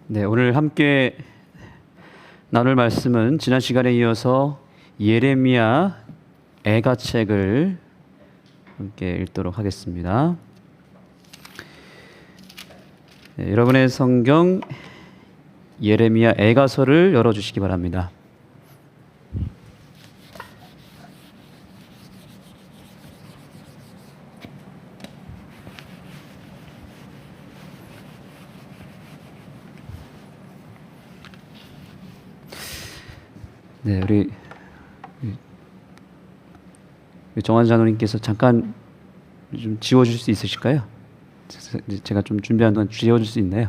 네, 오늘 함께 나눌 말씀은 지난 시간에 이어서 예레미야 애가책을 함께 읽도록 하겠습니다. 네, 여러분의 성경 예레미야 애가서를 열어주시기 바랍니다. 네, 우리 정한 장로님께서 잠깐 좀 지워줄 수 있으실까요? 제가 좀 준비한 동안 지워줄 수 있나요?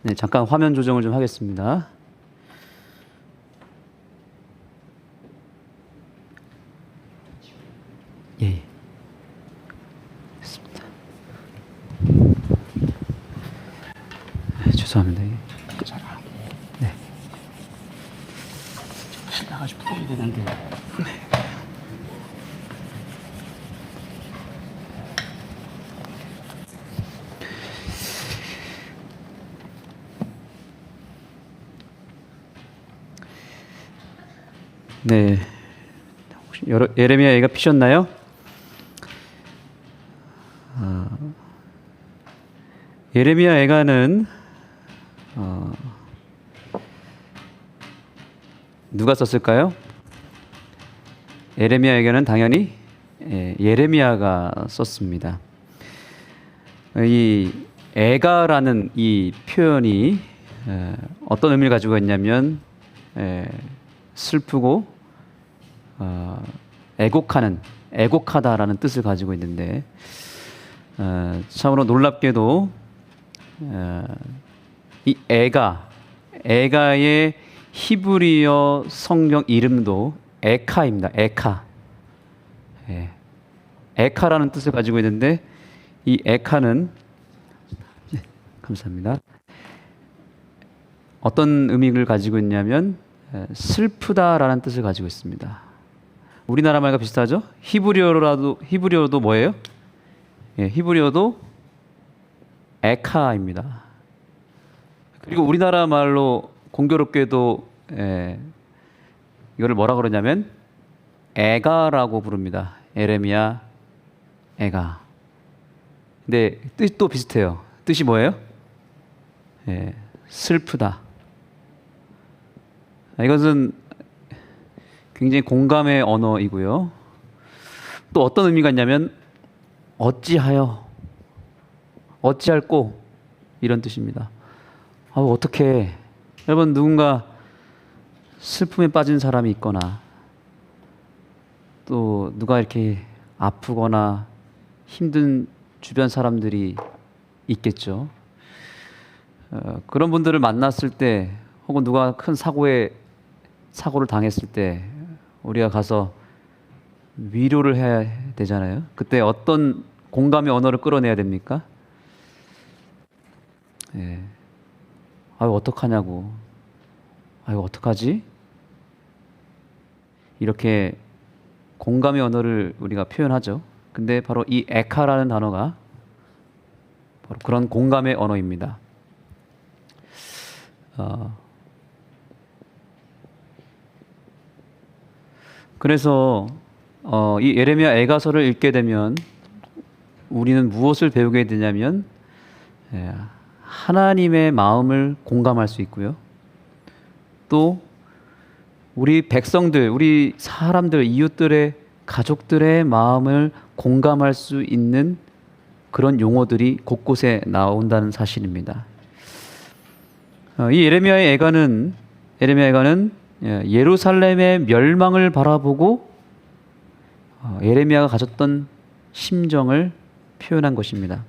네, 잠깐 화면 조정을 좀 하겠습니다. 예. 죄송합니다. 네. 나가지 풀어야 되는데. 네. 혹시 예레미야 애가 피셨나요? 예레미야 애가는 누가 썼을까요? 예레미야 애가는 당연히 예레미야가 썼습니다. 이 애가라는 이 표현이 어떤 의미를 가지고 있냐면 슬프고 애곡하다라는 뜻을 가지고 있는데 참으로 놀랍게도 이 애가의 히브리어 성경 이름도 에카입니다. 에카. 에카라는 뜻을 가지고 있는데 이 에카는 감사합니다. 어떤 의미를 가지고 있냐면 슬프다라는 뜻을 가지고 있습니다. 우리나라 말과 비슷하죠? 히브리어도 뭐예요? 히브리어도 에카입니다. 그리고 우리나라 말로 공교롭게도 이거를 뭐라 그러냐면 애가라고 부릅니다. 예레미야 애가. 근데 뜻도 비슷해요. 뜻이 뭐예요? 슬프다. 이것은 굉장히 공감의 언어이고요. 또 어떤 의미가 있냐면 어찌할꼬 이런 뜻입니다. 어떻게 여러분 누군가 슬픔에 빠진 사람이 있거나 또 누가 이렇게 아프거나 힘든 주변 사람들이 있겠죠. 그런 분들을 만났을 때 혹은 누가 큰 사고를 당했을 때 우리가 가서 위로를 해야 되잖아요. 그때 어떤 공감의 언어를 끌어내야 됩니까? 어떡하냐고. 어떡하지? 이렇게 공감의 언어를 우리가 표현하죠. 근데 바로 이 에카라는 단어가 바로 그런 공감의 언어입니다. 그래서 이 예레미야 애가서를 읽게 되면 우리는 무엇을 배우게 되냐면 하나님의 마음을 공감할 수 있고요. 또 우리 백성들, 우리 사람들, 이웃들의 가족들의 마음을 공감할 수 있는 그런 용어들이 곳곳에 나온다는 사실입니다. 이 예레미야 애가는 예루살렘의 멸망을 바라보고 예레미야가 가졌던 심정을 표현한 것입니다.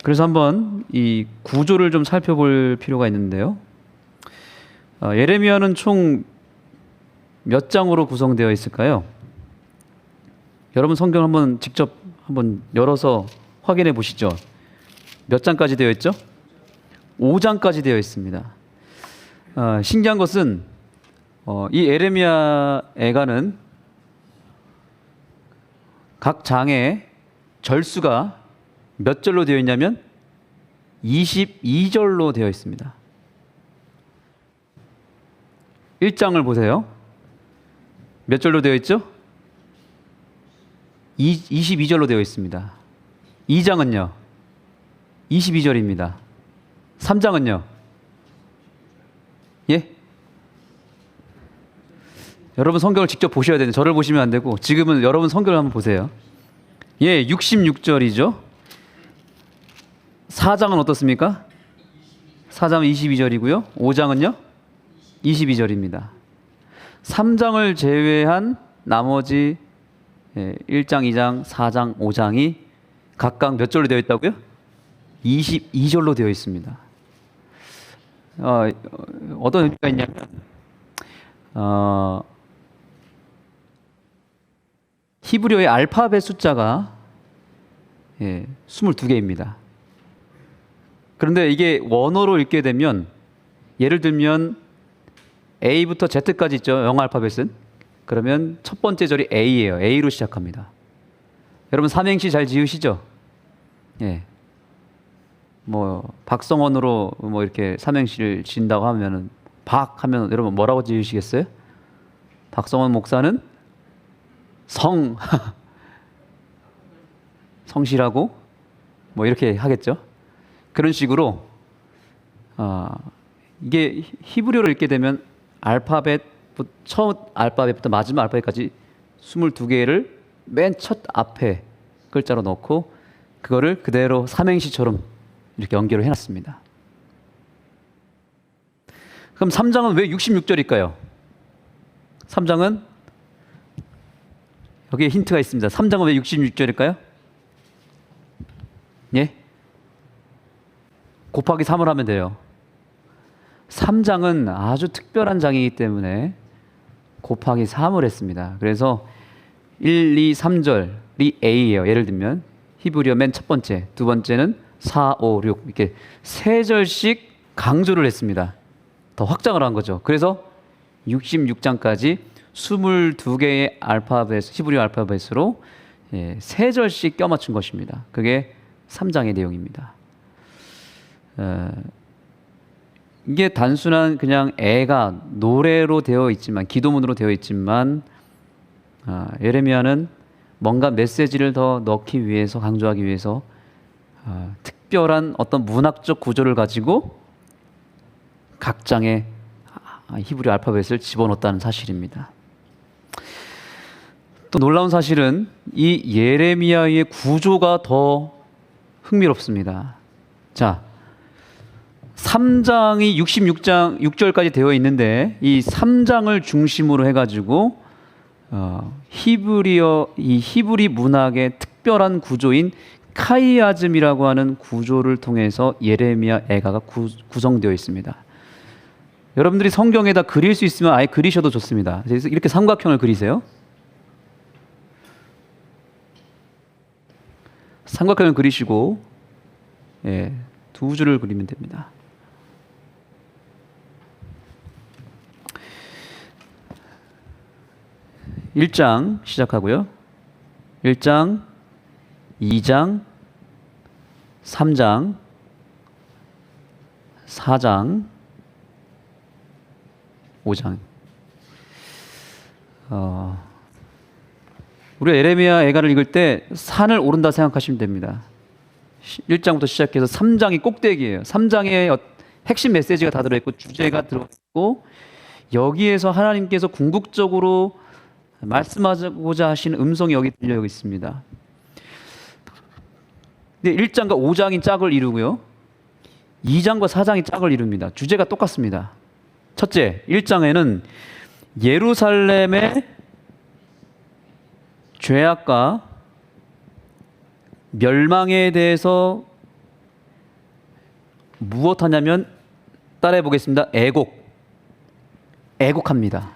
그래서 한번 이 구조를 좀 살펴볼 필요가 있는데요. 예레미야는 총 몇 장으로 구성되어 있을까요? 여러분 성경 한번 직접 한번 열어서 확인해 보시죠. 몇 장까지 되어 있죠? 5장까지 되어 있습니다. 신기한 것은 이 예레미야 애가는 각 장의 절수가 몇 절로 되어 있냐면 22절로 되어 있습니다. 1장을 보세요. 몇 절로 되어 있죠? 22절로 되어 있습니다. 2장은요? 22절입니다. 3장은요? 예? 여러분 성경을 직접 보셔야 되는데 저를 보시면 안 되고 지금은 여러분 성경을 한번 보세요. 예, 66절이죠. 4장은 어떻습니까? 4장은 22절이고요. 5장은요? 22절입니다. 3장을 제외한 나머지 1장, 2장, 4장, 5장이 각각 몇 절로 되어 있다고요? 22절로 되어 있습니다. 어떤 의미가 있냐면 히브리어의 알파벳 숫자가 22개입니다. 그런데 이게 원어로 읽게 되면 예를 들면 A부터 Z까지 있죠. 영어 알파벳은. 그러면 첫 번째 절이 A예요. A로 시작합니다. 여러분 삼행시 잘 지으시죠? 예. 뭐 박성원으로 뭐 이렇게 삼행시를 지은다고 하면은 박 하면 여러분 뭐라고 지으시겠어요? 박성원 목사는 성실하고 뭐 이렇게 하겠죠. 그런 식으로 이게 히브리어를 읽게 되면 첫 알파벳부터 마지막 알파벳까지 22개를 맨 첫 앞에 글자로 넣고 그거를 그대로 삼행시처럼 이렇게 연결을 해놨습니다. 그럼 3장은 왜 66절일까요? 3장은 여기에 힌트가 있습니다. 3장은 왜 66절일까요? 예? 곱하기 3을 하면 돼요. 3장은 아주 특별한 장이기 때문에 곱하기 3을 했습니다. 그래서 1, 2, 3절이 A예요. 예를 들면 히브리어 맨 첫 번째, 두 번째는 4, 5, 6 이렇게 세 절씩 강조를 했습니다. 더 확장을 한 거죠. 그래서 66장까지 22개의 히브리어 알파벳으로 세 절씩 껴맞춘 것입니다. 그게 3장의 내용입니다. 이게 단순한 그냥 애가 노래로 되어 있지만 기도문으로 되어 있지만 예레미야는 뭔가 메시지를 더 넣기 위해서 강조하기 위해서 특별한 어떤 문학적 구조를 가지고 각 장에 히브리 알파벳을 집어넣었다는 사실입니다. 또 놀라운 사실은 이 예레미야의 구조가 더 흥미롭습니다. 자, 3장이 66장 6절까지 되어 있는데 이 3장을 중심으로 해가지고 히브리 문학의 특별한 구조인 카이아즘이라고 하는 구조를 통해서 예레미야 애가가 구성되어 있습니다. 여러분들이 성경에다 그릴 수 있으면 아예 그리셔도 좋습니다. 그래서 이렇게 삼각형을 그리세요. 삼각형을 그리시고 두 줄을 그리면 됩니다. (1장) 시작하고요. 1장, 2장, 3장, 4장, 5장. 우리가 예레미야 애가를 읽을 때 산을 오른다 생각하시면 됩니다. 1장부터 시작해서 3장이 꼭대기예요. 3장에 핵심 메시지가 다 들어있고 주제가 들어있고 여기에서 하나님께서 궁극적으로 말씀하고자 하시는 음성이 여기 들려 있습니다. 근데 1장과 5장이 짝을 이루고요. 2장과 4장이 짝을 이룹니다. 주제가 똑같습니다. 첫째, 1장에는 예루살렘의 죄악과 멸망에 대해서 무엇하냐면 따라해 보겠습니다. 애곡합니다.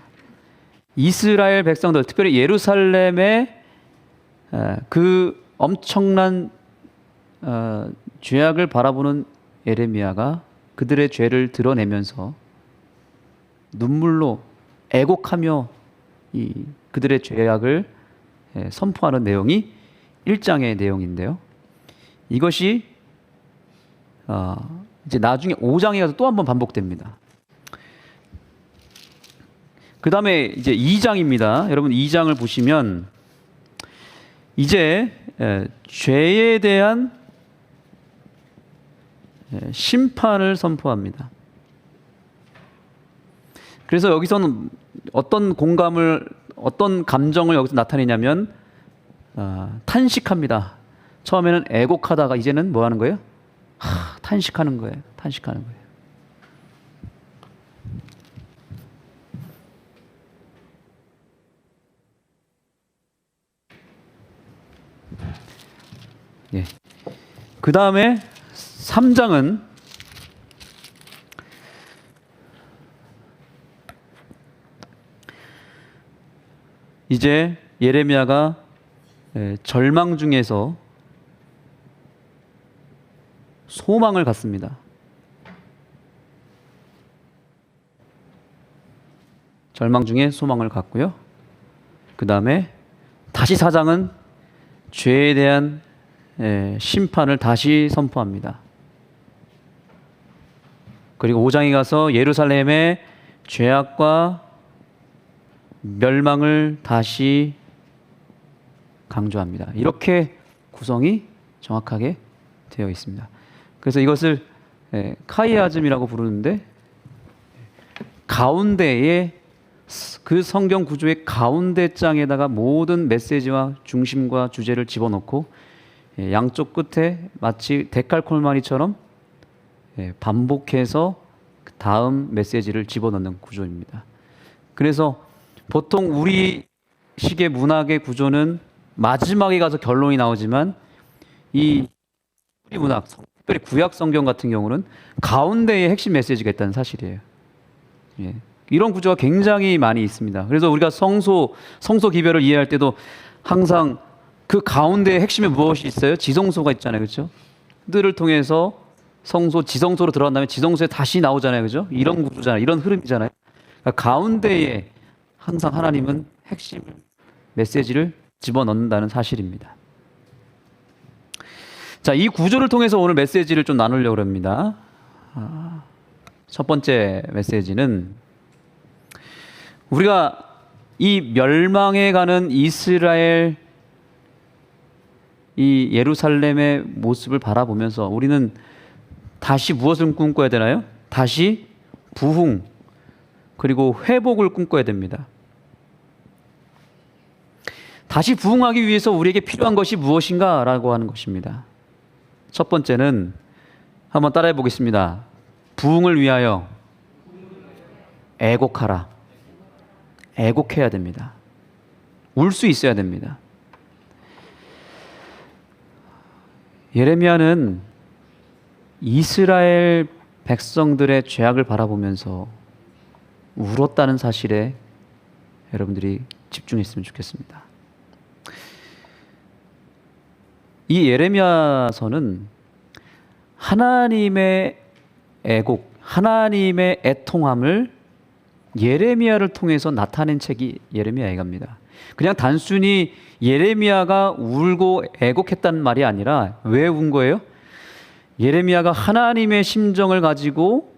이스라엘 백성들, 특별히 예루살렘의 그 엄청난 죄악을 바라보는 예레미야가 그들의 죄를 드러내면서 눈물로 애곡하며 그들의 죄악을 선포하는 내용이 1장의 내용인데요. 이것이 이제 나중에 5장에 가서 또 한 번 반복됩니다. 그 다음에 이제 2장입니다. 여러분 2장을 보시면 이제 죄에 대한 심판을 선포합니다. 그래서 여기서는 어떤 감정을 여기서 나타내냐면 탄식합니다. 처음에는 애곡하다가 이제는 뭐 하는 거예요? 탄식하는 거예요. 탄식하는 거예요. 예. 그 다음에 3장은 이제 예레미야가 절망 중에서 소망을 갖습니다. 절망 중에 소망을 갖고요. 그 다음에 다시 4장은 죄에 대한 심판을 다시 선포합니다. 그리고 5장에 가서 예루살렘의 죄악과 멸망을 다시 강조합니다. 이렇게 구성이 정확하게 되어 있습니다. 그래서 이것을 카이아즘이라고 부르는데, 가운데에 그 성경 구조의 가운데 장에다가 모든 메시지와 중심과 주제를 집어넣고 양쪽 끝에 마치 데칼콜마니처럼 반복해서 다음 메시지를 집어넣는 구조입니다. 그래서 보통 우리 식의 문학의 구조는 마지막에 가서 결론이 나오지만 이 문학, 특별히 구약 성경 같은 경우는 가운데에 핵심 메시지가 있다는 사실이에요. 예. 이런 구조가 굉장히 많이 있습니다. 그래서 우리가 성소 기별을 이해할 때도 항상 그 가운데에 핵심에 무엇이 있어요? 지성소가 있잖아요. 그렇죠? 들을 통해서 성소, 지성소로 들어간 다음에 지성소에 다시 나오잖아요. 그죠? 이런 구조잖아요. 이런 흐름이잖아요. 그러니까 가운데에 항상 하나님은 핵심 메시지를 집어넣는다는 사실입니다. 자, 이 구조를 통해서 오늘 메시지를 좀 나누려고 합니다. 첫 번째 메시지는 우리가 이 멸망해 가는 이스라엘, 이 예루살렘의 모습을 바라보면서 우리는 다시 무엇을 꿈꿔야 되나요? 다시 부흥, 그리고 회복을 꿈꿔야 됩니다. 다시 부흥하기 위해서 우리에게 필요한 것이 무엇인가? 라고 하는 것입니다. 첫 번째는 한번 따라해 보겠습니다. 부흥을 위하여 애곡하라. 애곡해야 됩니다. 울 수 있어야 됩니다. 예레미야는 이스라엘 백성들의 죄악을 바라보면서 울었다는 사실에 여러분들이 집중했으면 좋겠습니다. 이 예레미야서는 하나님의 애곡, 하나님의 애통함을 예레미야를 통해서 나타낸 책이 예레미야입니다. 그냥 단순히 예레미야가 울고 애곡했다는 말이 아니라 왜 운 거예요? 예레미야가 하나님의 심정을 가지고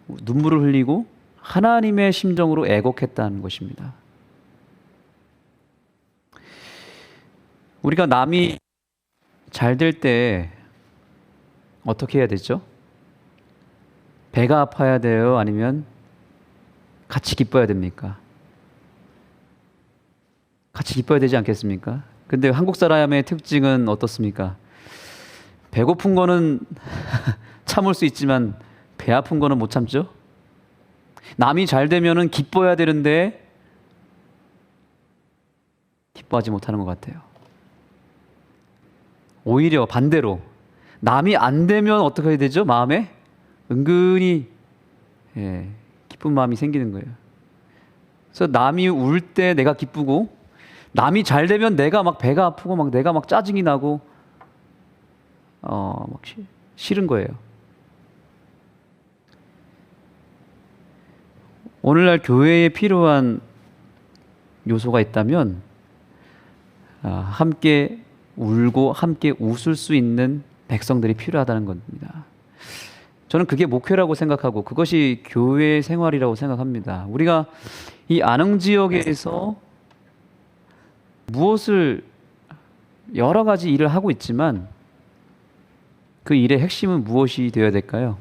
눈물을 흘리고 하나님의 심정으로 애곡했다는 것입니다. 우리가 남이 잘 될 때 어떻게 해야 되죠? 배가 아파야 돼요? 아니면 같이 기뻐야 됩니까? 같이 기뻐야 되지 않겠습니까? 근데 한국 사람의 특징은 어떻습니까? 배고픈 거는 참을 수 있지만 배 아픈 거는 못 참죠? 남이 잘 되면은 기뻐야 되는데 기뻐하지 못하는 것 같아요. 오히려 반대로 남이 안 되면 어떻게 해야 되죠? 마음에 은근히 기쁜 마음이 생기는 거예요. 그래서 남이 울 때 내가 기쁘고 남이 잘 되면 내가 막 배가 아프고 막 내가 막 짜증이 나고 막 싫은 거예요. 오늘날 교회에 필요한 요소가 있다면 함께 울고 함께 웃을 수 있는 백성들이 필요하다는 겁니다. 저는 그게 목표라고 생각하고 그것이 교회 생활이라고 생각합니다. 우리가 이 안흥 지역에서 무엇을 여러 가지 일을 하고 있지만 그 일의 핵심은 무엇이 되어야 될까요?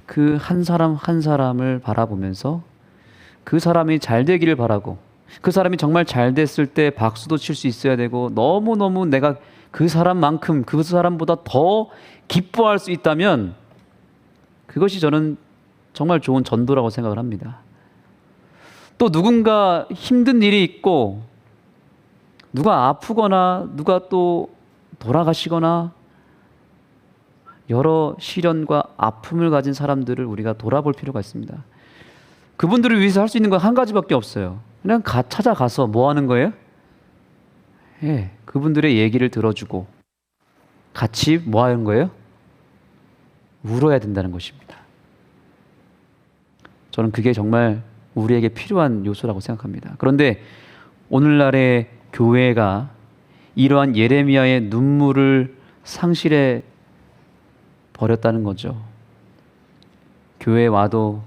그 한 사람 한 사람을 바라보면서 그 사람이 잘 되기를 바라고 그 사람이 정말 잘 됐을 때 박수도 칠 수 있어야 되고 너무너무 내가 그 사람만큼 그 사람보다 더 기뻐할 수 있다면 그것이 저는 정말 좋은 전도라고 생각을 합니다. 또 누군가 힘든 일이 있고 누가 아프거나 누가 또 돌아가시거나 여러 시련과 아픔을 가진 사람들을 우리가 돌아볼 필요가 있습니다. 그분들을 위해서 할 수 있는 건 한 가지밖에 없어요. 그냥 찾아가서 뭐 하는 거예요? 그분들의 얘기를 들어주고 같이 뭐 하는 거예요? 울어야 된다는 것입니다. 저는 그게 정말 우리에게 필요한 요소라고 생각합니다. 그런데 오늘날의 교회가 이러한 예레미야의 눈물을 상실해 버렸다는 거죠. 교회에 와도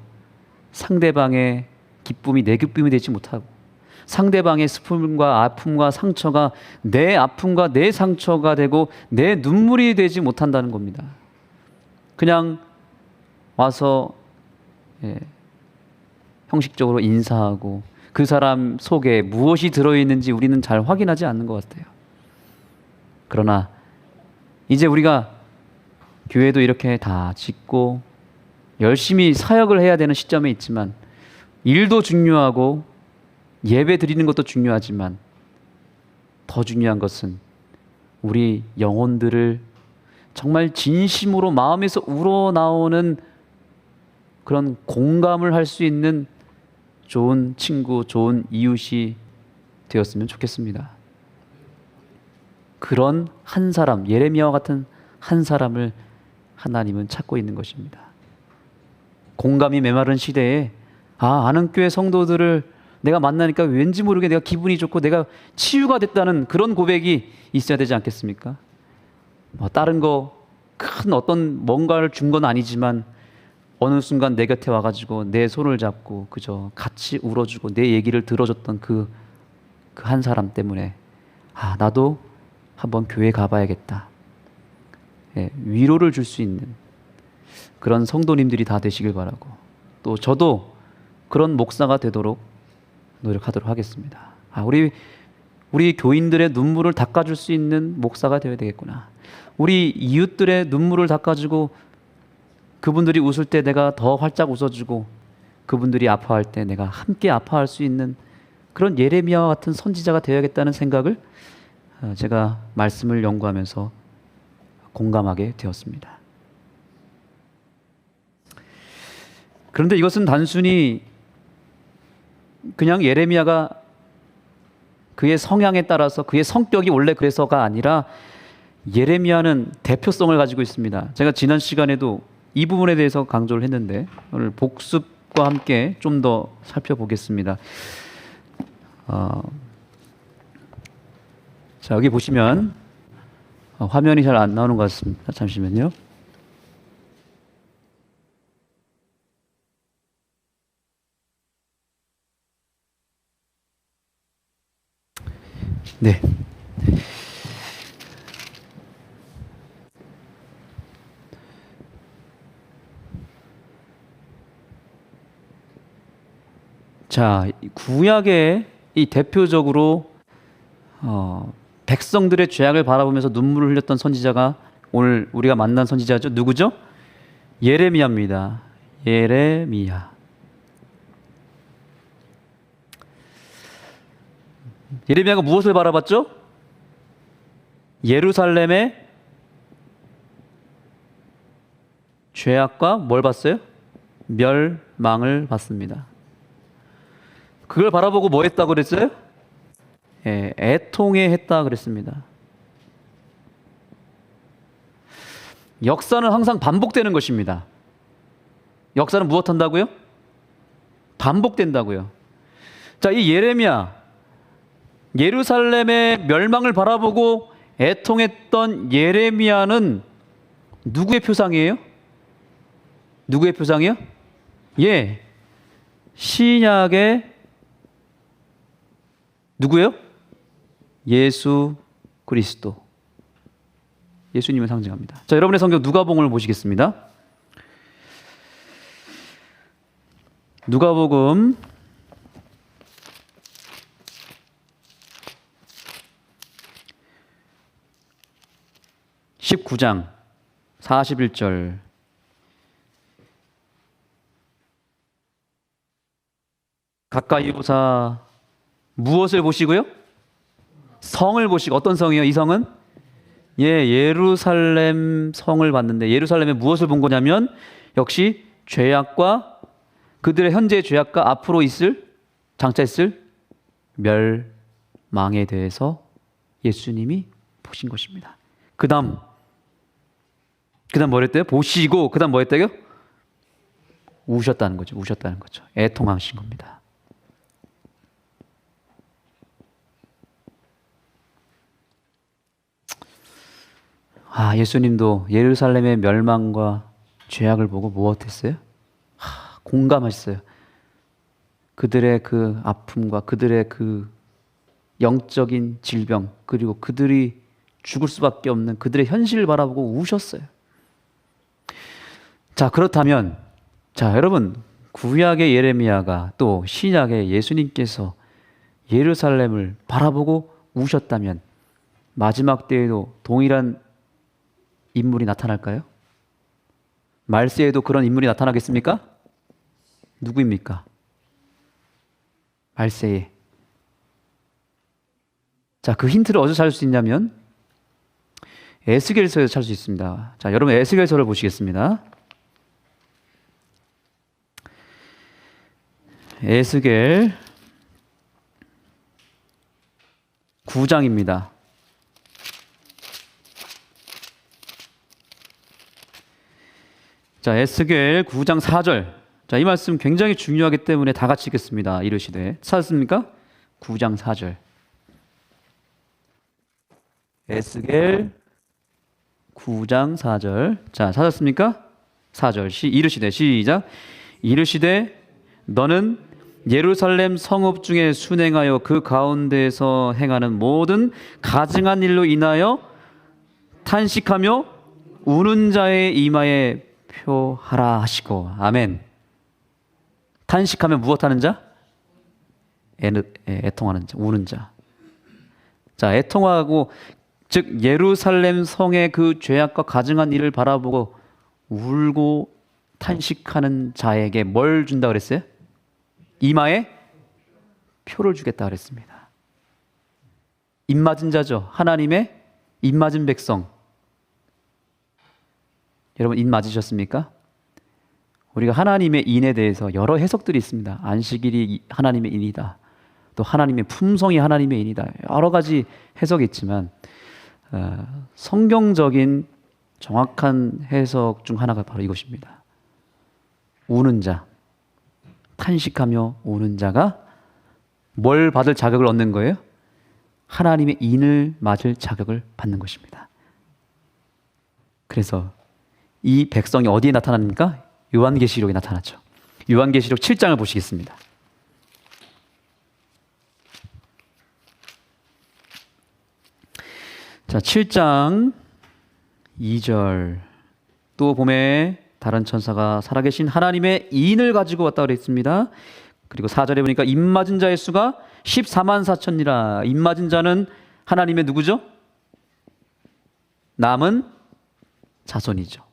상대방의 기쁨이 내 기쁨이 되지 못하고 상대방의 슬픔과 아픔과 상처가 내 아픔과 내 상처가 되고 내 눈물이 되지 못한다는 겁니다. 그냥 와서 형식적으로 인사하고 그 사람 속에 무엇이 들어있는지 우리는 잘 확인하지 않는 것 같아요. 그러나 이제 우리가 교회도 이렇게 다 짓고 열심히 사역을 해야 되는 시점에 있지만 일도 중요하고 예배 드리는 것도 중요하지만 더 중요한 것은 우리 영혼들을 정말 진심으로 마음에서 우러나오는 그런 공감을 할 수 있는 좋은 친구, 좋은 이웃이 되었으면 좋겠습니다. 그런 한 사람, 예레미야와 같은 한 사람을 하나님은 찾고 있는 것입니다. 공감이 메마른 시대에 안흥교회 성도들을 내가 만나니까 왠지 모르게 내가 기분이 좋고 내가 치유가 됐다는 그런 고백이 있어야 되지 않겠습니까? 다른 거 큰 어떤 뭔가를 준 건 아니지만 어느 순간 내 곁에 와가지고 내 손을 잡고 그저 같이 울어주고 내 얘기를 들어줬던 그 한 사람 때문에 나도 한번 교회 가봐야겠다. 위로를 줄 수 있는 그런 성도님들이 다 되시길 바라고 또 저도 그런 목사가 되도록 노력하도록 하겠습니다. 우리 교인들의 눈물을 닦아줄 수 있는 목사가 되어야 되겠구나. 우리 이웃들의 눈물을 닦아주고 그분들이 웃을 때 내가 더 활짝 웃어주고 그분들이 아파할 때 내가 함께 아파할 수 있는 그런 예레미야와 같은 선지자가 되어야겠다는 생각을 제가 말씀을 연구하면서 공감하게 되었습니다. 그런데 이것은 단순히 그냥 예레미야가 그의 성향에 따라서 그의 성격이 원래 그래서가 아니라 예레미야는 대표성을 가지고 있습니다. 제가 지난 시간에도 이 부분에 대해서 강조를 했는데 오늘 복습과 함께 좀 더 살펴보겠습니다. 자, 여기 보시면 화면이 잘 안 나오는 것 같습니다. 잠시만요. 네. 자, 구약의 이 대표적으로 백성들의 죄악을 바라보면서 눈물을 흘렸던 선지자가 오늘 우리가 만난 선지자죠. 누구죠? 예레미야입니다. 예레미야. 예레미야가 무엇을 바라봤죠? 예루살렘의 죄악과 뭘 봤어요? 멸망을 봤습니다. 그걸 바라보고 뭐 했다고 그랬어요? 애통해 했다 그랬습니다. 역사는 항상 반복되는 것입니다. 역사는 무엇 한다고요? 반복된다고요. 자, 이 예레미야, 예루살렘의 멸망을 바라보고 애통했던 예레미야는 누구의 표상이에요? 누구의 표상이요? 예, 신약의 누구예요? 예수 그리스도. 예수님을 상징합니다. 자, 여러분의 성경 누가복음을 보시겠습니다. 누가복음 19장 41절. 가까이 오사 무엇을 보시고요? 성을 보시고. 어떤 성이요? 이 성은? 예, 예루살렘 성을 봤는데 예루살렘에 무엇을 본 거냐면 역시 죄악과 그들의 현재의 죄악과 앞으로 장차 있을 멸망에 대해서 예수님이 보신 것입니다. 그 다음 뭐랬대요? 보시고 그 다음 뭐랬대요? 우셨다는 거죠. 우셨다는 거죠. 애통하신 겁니다. 예수님도 예루살렘의 멸망과 죄악을 보고 무엇했어요? 공감하셨어요. 그들의 그 아픔과 그들의 그 영적인 질병, 그리고 그들이 죽을 수밖에 없는 그들의 현실을 바라보고 우셨어요. 자, 그렇다면 여러분, 구약의 예레미야가 또 신약의 예수님께서 예루살렘을 바라보고 우셨다면 마지막 때에도 동일한 인물이 나타날까요? 말세에도 그런 인물이 나타나겠습니까? 누구입니까? 말세에. 자, 그 힌트를 어디서 찾을 수 있냐면 에스겔서에서 찾을 수 있습니다. 자, 여러분 에스겔서를 보시겠습니다. 에스겔 9장입니다. 자, 에스겔 9장 4절. 자, 이 말씀 굉장히 중요하기 때문에 다 같이 읽겠습니다. 이르시되. 찾았습니까? 9장 4절. 에스겔 9장 4절. 자, 찾았습니까? 4절. 이르시되. 시작. 이르시되 너는 예루살렘 성읍 중에 순행하여 그 가운데에서 행하는 모든 가증한 일로 인하여 탄식하며 우는 자의 이마에 표하라 하시고. 아멘. 탄식하며 무엇하는 자? 애통하는 자, 우는 자. 자, 애통하고, 즉 예루살렘 성의 그 죄악과 가증한 일을 바라보고 울고 탄식하는 자에게 뭘 준다 그랬어요? 이마에 표를 주겠다 그랬습니다. 입맞은 자죠. 하나님의 입맞은 백성. 여러분, 입 맞으셨습니까? 우리가 하나님의 인에 대해서 여러 해석들이 있습니다. 안식일이 하나님의 인이다. 또 하나님의 품성이 하나님의 인이다. 여러 가지 해석이 있지만 성경적인 정확한 해석 중 하나가 바로 이것입니다. 우는 자, 탄식하며 우는 자가 뭘 받을 자격을 얻는 거예요? 하나님의 인을 맞을 자격을 받는 것입니다. 그래서 이 백성이 어디에 나타납니까? 요한계시록에 나타나죠. 요한계시록 7장을 보시겠습니다. 자, 7장 2절. 또 봄에 다른 천사가 살아계신 하나님의 인을 가지고 왔다 그랬습니다. 그리고 4절에 보니까 입맞은 자의 수가 14만 4천이라. 입맞은 자는 하나님의 누구죠? 남은 자손이죠.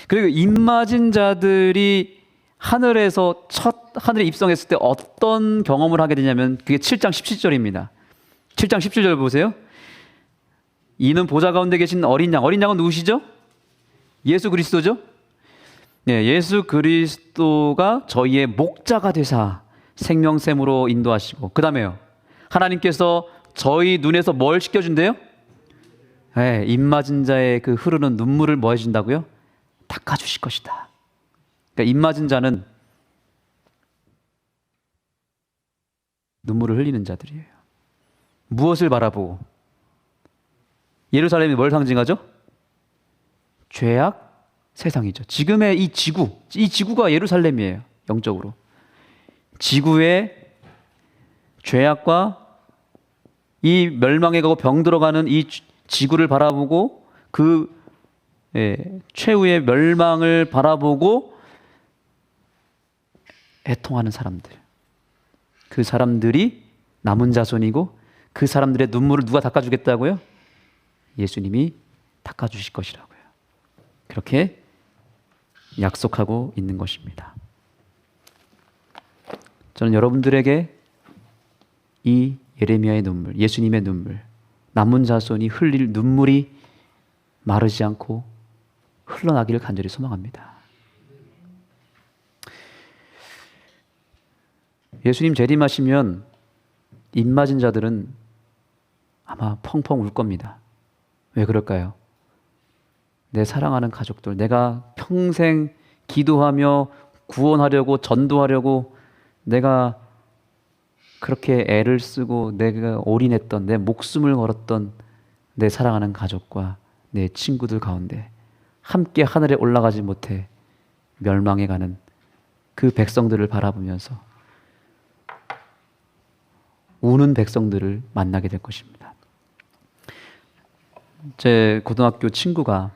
그리고 입맞은 자들이 하늘에서 하늘에 입성했을 때 어떤 경험을 하게 되냐면 그게 7장 17절입니다. 7장 17절 보세요. 이는 보좌 가운데 계신 어린 양. 어린 양은 누구시죠? 예수 그리스도죠. 네, 예수 그리스도가 저희의 목자가 되사 생명샘으로 인도하시고, 그 다음에요, 하나님께서 저희 눈에서 뭘 씻겨준대요? 네, 입맞은 자의 그 흐르는 눈물을 뭐 해준다고요? 닦아주실 것이다. 그러니까 입맞은 자는 눈물을 흘리는 자들이에요. 무엇을 바라보고? 예루살렘이 뭘 상징하죠? 죄악 세상이죠. 지금의 이 지구가 예루살렘이에요. 영적으로. 지구의 죄악과 이 멸망해 가고 병들어가는 이 지구를 바라보고 최후의 멸망을 바라보고 애통하는 사람들. 그 사람들이 남은 자손이고 그 사람들의 눈물을 누가 닦아주겠다고요? 예수님이 닦아주실 것이라고요. 그렇게 약속하고 있는 것입니다. 저는 여러분들에게 이 예레미야의 눈물, 예수님의 눈물, 남은 자손이 흘릴 눈물이 마르지 않고 흘러나기를 간절히 소망합니다. 예수님 재림하시면 입 맞은 자들은 아마 펑펑 울 겁니다. 왜 그럴까요? 내 사랑하는 가족들, 내가 평생 기도하며 구원하려고 전도하려고 내가 그렇게 애를 쓰고 내가 올인했던, 내 목숨을 걸었던 내 사랑하는 가족과 내 친구들 가운데 함께 하늘에 올라가지 못해 멸망해가는 그 백성들을 바라보면서 우는 백성들을 만나게 될 것입니다. 제 고등학교 친구가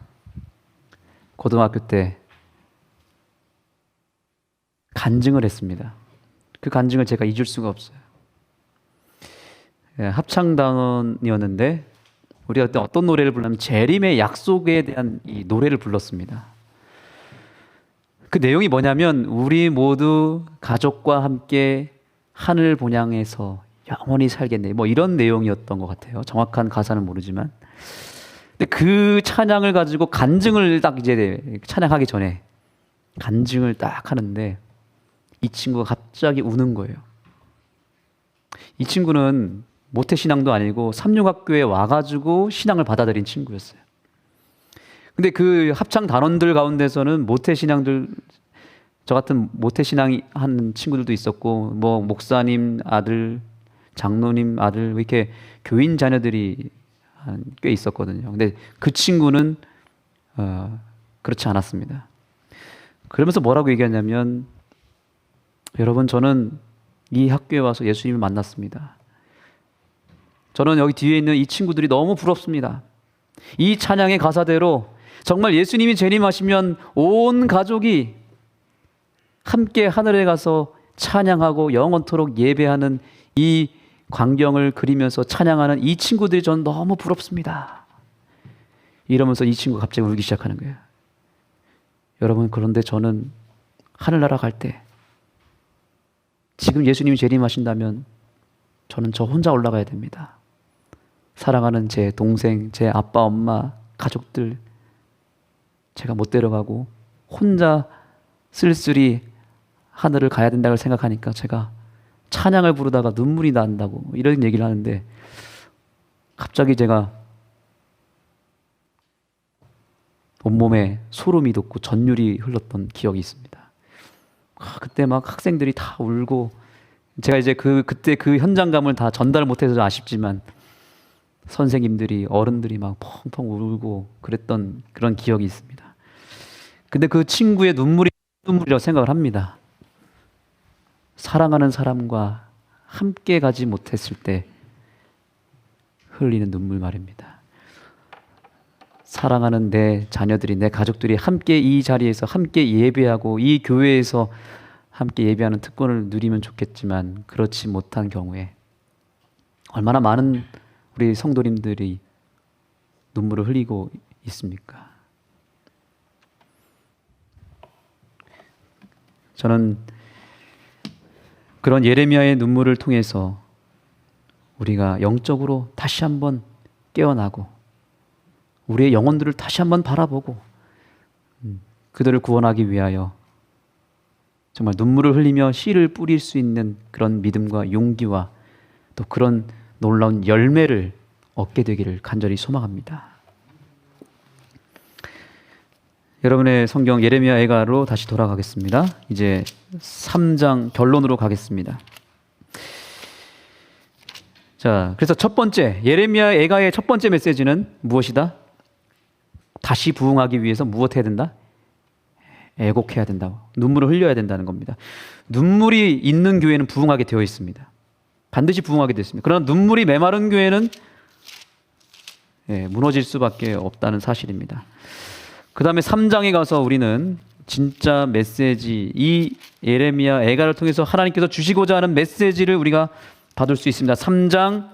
고등학교 때 간증을 했습니다. 그 간증을 제가 잊을 수가 없어요. 합창단원이었는데 우리가 그때 어떤 노래를 불렀냐면 재림의 약속에 대한 이 노래를 불렀습니다. 그 내용이 뭐냐면 우리 모두 가족과 함께 하늘 본향에서 영원히 살겠네, 뭐 이런 내용이었던 것 같아요. 정확한 가사는 모르지만. 근데 그 찬양을 가지고 간증을 딱 이제 찬양하기 전에 간증을 딱 하는데 이 친구가 갑자기 우는 거예요. 이 친구는 모태신앙도 아니고 삼육학교에 와가지고 신앙을 받아들인 친구였어요. 근데 그 합창 단원들 가운데서는 모태신앙들, 저 같은 모태신앙 한 친구들도 있었고, 뭐 목사님 아들, 장로님 아들, 이렇게 교인 자녀들이 꽤 있었거든요. 근데 그 친구는 그렇지 않았습니다. 그러면서 뭐라고 얘기하냐면, 여러분, 저는 이 학교에 와서 예수님을 만났습니다. 저는 여기 뒤에 있는 이 친구들이 너무 부럽습니다. 이 찬양의 가사대로 정말 예수님이 재림하시면 온 가족이 함께 하늘에 가서 찬양하고 영원토록 예배하는 이 광경을 그리면서 찬양하는 이 친구들이 저는 너무 부럽습니다. 이러면서 이 친구가 갑자기 울기 시작하는 거예요. 여러분, 그런데 저는 하늘나라 갈 때 지금 예수님이 재림하신다면 저는 저 혼자 올라가야 됩니다. 사랑하는 제 동생, 제 아빠, 엄마, 가족들 제가 못 데려가고 혼자 쓸쓸히 하늘을 가야 된다고 생각하니까 제가 찬양을 부르다가 눈물이 난다고 이런 얘기를 하는데, 갑자기 제가 온몸에 소름이 돋고 전율이 흘렀던 기억이 있습니다. 그때 막 학생들이 다 울고, 제가 이제 그때 그 현장감을 다 전달 못해서 아쉽지만 선생님들이, 어른들이 막 펑펑 울고 그랬던 그런 기억이 있습니다. 근데 그 친구의 눈물이라고 생각을 합니다. 사랑하는 사람과 함께 가지 못했을 때 흘리는 눈물 말입니다. 사랑하는 내 자녀들이, 내 가족들이 함께 이 자리에서 함께 예배하고 이 교회에서 함께 예배하는 특권을 누리면 좋겠지만 그렇지 못한 경우에 얼마나 많은 우리 성도님들이 눈물을 흘리고 있습니까? 저는 그런 예레미야의 눈물을 통해서 우리가 영적으로 다시 한번 깨어나고 우리의 영혼들을 다시 한번 바라보고 그들을 구원하기 위하여 정말 눈물을 흘리며 씨를 뿌릴 수 있는 그런 믿음과 용기와 또 그런 놀라운 열매를 얻게 되기를 간절히 소망합니다. 여러분의 성경 예레미야에가로 다시 돌아가겠습니다. 이제 3장 결론으로 가겠습니다. 자, 그래서 첫 번째 예레미야 애가의 첫 번째 메시지는 무엇이다? 다시 부흥하기 위해서 무엇 해야 된다? 애곡해야 된다고. 눈물을 흘려야 된다는 겁니다. 눈물이 있는 교회는 부흥하게 되어 있습니다. 반드시 부흥하게 되어 있습니다. 그러나 눈물이 메마른 교회는 무너질 수밖에 없다는 사실입니다. 그 다음에 3장에 가서 우리는 진짜 메시지, 이 예레미야 애가를 통해서 하나님께서 주시고자 하는 메시지를 우리가 받을 수 있습니다. 3장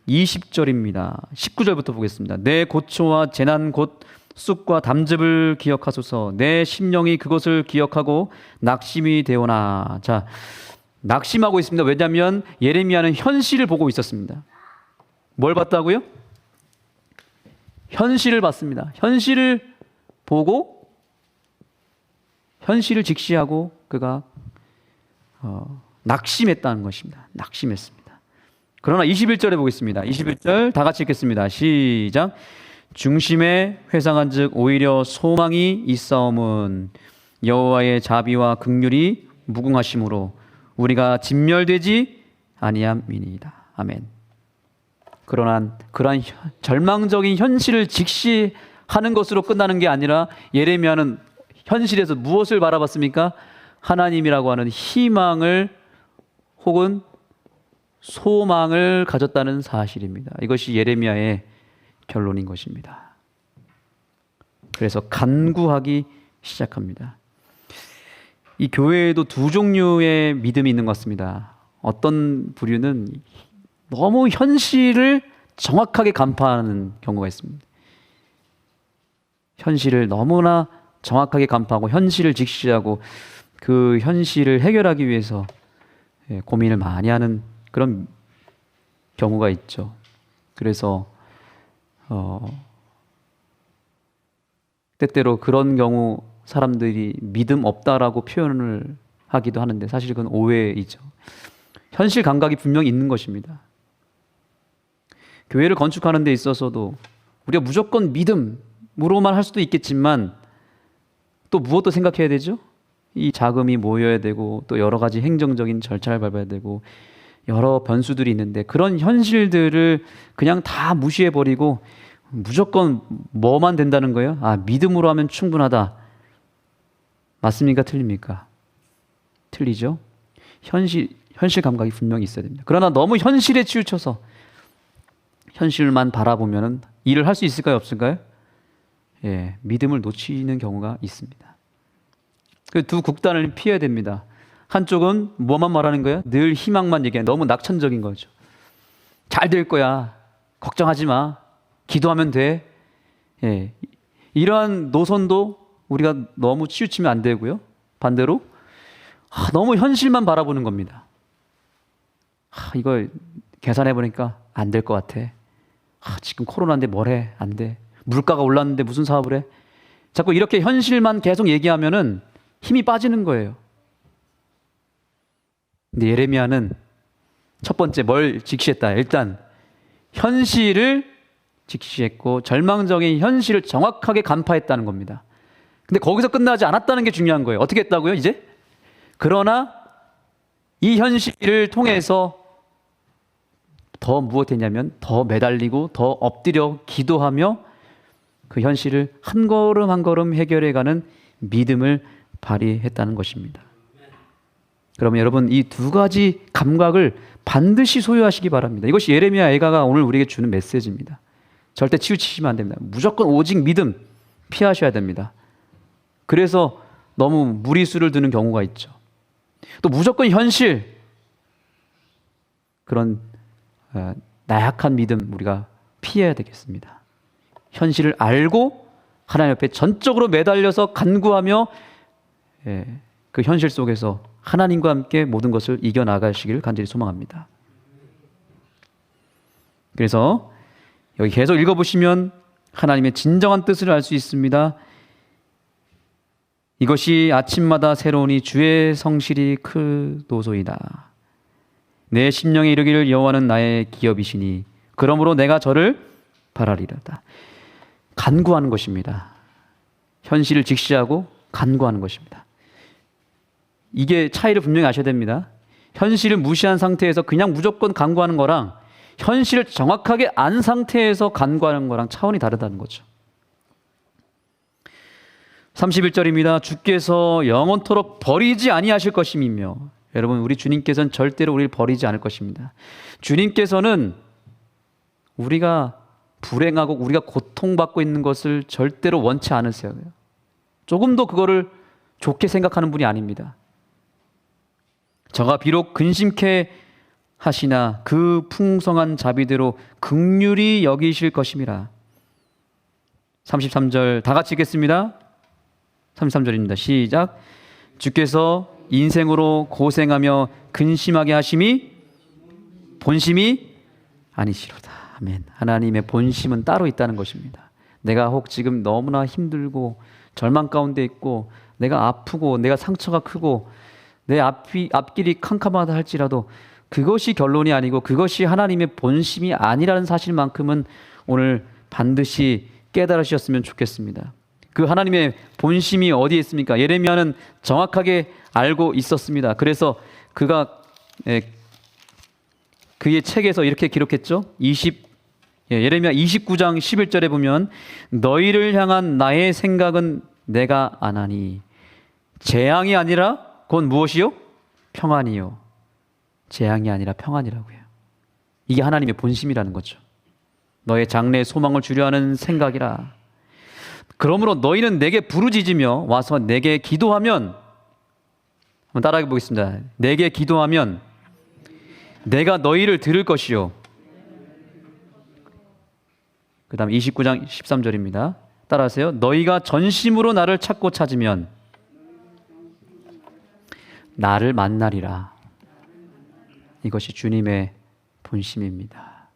20절입니다. 19절부터 보겠습니다. 내 고초와 재난 곧 쑥과 담즙을 기억하소서. 내 심령이 그것을 기억하고 낙심이 되오나. 자, 낙심하고 있습니다. 왜냐하면 예레미야는 현실을 보고 있었습니다. 뭘 봤다고요? 현실을 봤습니다. 현실을 보고 현실을 직시하고 그가 낙심했다는 것입니다. 낙심했습니다. 그러나 21절에 보겠습니다. 21절 다 같이 읽겠습니다. 시작. 중심에 회상한즉 오히려 소망이 있사옴은 여호와의 자비와 긍휼이 무궁하심으로 우리가 진멸되지 아니함이니이다. 아멘. 그러한 절망적인 현실을 직시하는 것으로 끝나는 게 아니라 예레미야는 현실에서 무엇을 바라봤습니까? 하나님이라고 하는 희망을 혹은 소망을 가졌다는 사실입니다. 이것이 예레미야의 결론인 것입니다. 그래서 간구하기 시작합니다. 이 교회에도 두 종류의 믿음이 있는 것 같습니다. 어떤 부류는 너무 현실을 정확하게 간파하는 경우가 있습니다. 현실을 너무나 정확하게 간파하고 현실을 직시하고 그 현실을 해결하기 위해서 고민을 많이 하는 그런 경우가 있죠. 그래서 때때로 그런 경우 사람들이 믿음 없다라고 표현을 하기도 하는데 사실 그건 오해이죠. 현실 감각이 분명히 있는 것입니다. 교회를 건축하는 데 있어서도 우리가 무조건 믿음으로만 할 수도 있겠지만 또 무엇도 생각해야 되죠? 이 자금이 모여야 되고 또 여러 가지 행정적인 절차를 밟아야 되고 여러 변수들이 있는데 그런 현실들을 그냥 다 무시해버리고 무조건 뭐만 된다는 거예요? 아, 믿음으로 하면 충분하다. 맞습니까? 틀립니까? 틀리죠? 현실 감각이 분명히 있어야 됩니다. 그러나 너무 현실에 치우쳐서 현실만 바라보면 일을 할 수 있을까요? 없을까요? 믿음을 놓치는 경우가 있습니다. 그 두 극단을 피해야 됩니다. 한쪽은 뭐만 말하는 거예요? 늘 희망만 얘기해. 너무 낙천적인 거죠. 잘 될 거야. 걱정하지 마. 기도하면 돼. 이러한 노선도 우리가 너무 치우치면 안 되고요. 반대로 너무 현실만 바라보는 겁니다. 이거 계산해 보니까 안 될 것 같아. 지금 코로나인데 뭘 해? 안 돼. 물가가 올랐는데 무슨 사업을 해? 자꾸 이렇게 현실만 계속 얘기하면은 힘이 빠지는 거예요. 근데 예레미야는 첫 번째 뭘 직시했다? 일단 현실을 직시했고 절망적인 현실을 정확하게 간파했다는 겁니다. 근데 거기서 끝나지 않았다는 게 중요한 거예요. 어떻게 했다고요, 이제? 그러나 이 현실을 통해서 더 무엇했냐면 더 매달리고 더 엎드려 기도하며 그 현실을 한 걸음 한 걸음 해결해가는 믿음을 발휘했다는 것입니다. 그러면 여러분 이 두 가지 감각을 반드시 소유하시기 바랍니다. 이것이 예레미야 애가가 오늘 우리에게 주는 메시지입니다. 절대 치우치시면 안 됩니다. 무조건 오직 믿음 피하셔야 됩니다. 그래서 너무 무리수를 두는 경우가 있죠. 또 무조건 현실, 그런 나약한 믿음 우리가 피해야 되겠습니다. 현실을 알고 하나님 앞에 전적으로 매달려서 간구하며 그 현실 속에서 하나님과 함께 모든 것을 이겨나가시기를 간절히 소망합니다. 그래서 여기 계속 읽어보시면 하나님의 진정한 뜻을 알 수 있습니다. 이것이 아침마다 새로우니 주의 성실이 크도소이다. 내 심령에 이르기를 여호와는 나의 기업이시니 그러므로 내가 저를 바라리로다. 간구하는 것입니다. 현실을 직시하고 간구하는 것입니다. 이게 차이를 분명히 아셔야 됩니다. 현실을 무시한 상태에서 그냥 무조건 간구하는 거랑 현실을 정확하게 안 상태에서 간구하는 거랑 차원이 다르다는 거죠. 31절입니다. 주께서 영원토록 버리지 아니하실 것임이며. 여러분, 우리 주님께서는 절대로 우리를 버리지 않을 것입니다. 주님께서는 우리가 불행하고 우리가 고통받고 있는 것을 절대로 원치 않으세요. 조금도 그거를 좋게 생각하는 분이 아닙니다. 저가 비록 근심케 하시나 그 풍성한 자비대로 긍휼히 여기실 것임이라. 33절 다 같이 읽겠습니다. 33절입니다. 시작. 주께서 인생으로 고생하며 근심하게 하심이 본심이 아니시로다. 아멘. 하나님의 본심은 따로 있다는 것입니다. 내가 혹 지금 너무나 힘들고 절망 가운데 있고 내가 아프고 내가 상처가 크고 내 앞길이 캄캄하다 할지라도 그것이 결론이 아니고 그것이 하나님의 본심이 아니라는 사실만큼은 오늘 반드시 깨달으셨으면 좋겠습니다. 그 하나님의 본심이 어디에 있습니까? 예레미야는 정확하게 알고 있었습니다. 그래서 그가 그의 책에서 이렇게 기록했죠. 예레미야 29장 11절에 보면 너희를 향한 나의 생각은 내가 아나니 재앙이 아니라 곧 무엇이요? 평안이요. 재앙이 아니라 평안이라고요. 이게 하나님의 본심이라는 거죠. 너의 장래의 소망을 주려 하는 생각이라. 그러므로 너희는 내게 부르짖으며 와서 내게 기도하면, 한번 따라해 보겠습니다. 내게 기도하면 내가 너희를 들을 것이요. 그 다음 29장 13절입니다. 따라하세요. 너희가 전심으로 나를 찾고 찾으면 나를 만나리라. 이것이 주님의 본심입니다.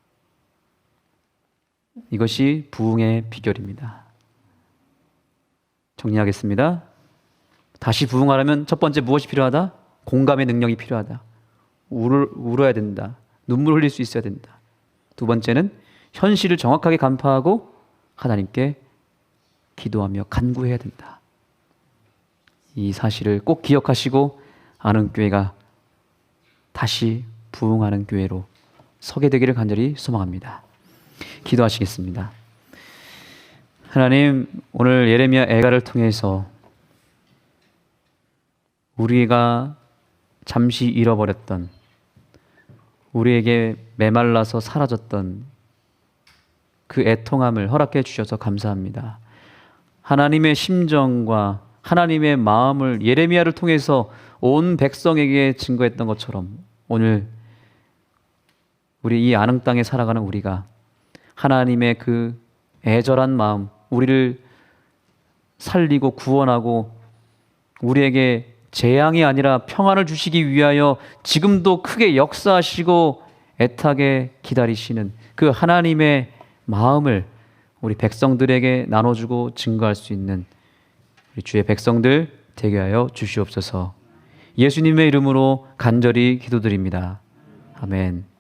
이것이 부흥의 비결입니다. 정리하겠습니다. 다시 부흥하려면 첫 번째 무엇이 필요하다? 공감의 능력이 필요하다. 울어야 된다. 눈물 흘릴 수 있어야 된다. 두 번째는 현실을 정확하게 간파하고 하나님께 기도하며 간구해야 된다. 이 사실을 꼭 기억하시고 안흥교회가 다시 부흥하는 교회로 서게 되기를 간절히 소망합니다. 기도하시겠습니다. 하나님, 오늘 예레미야 애가를 통해서 우리가 잠시 잃어버렸던, 우리에게 메말라서 사라졌던 그 애통함을 허락해 주셔서 감사합니다. 하나님의 심정과 하나님의 마음을 예레미야를 통해서 온 백성에게 증거했던 것처럼 오늘 우리 이 안흥 땅에 살아가는 우리가 하나님의 그 애절한 마음, 우리를 살리고 구원하고 우리에게 재앙이 아니라 평안을 주시기 위하여 지금도 크게 역사하시고 애타게 기다리시는 그 하나님의 마음을 우리 백성들에게 나눠주고 증거할 수 있는 우리 주의 백성들 되게 하여 주시옵소서. 예수님의 이름으로 간절히 기도드립니다. 아멘.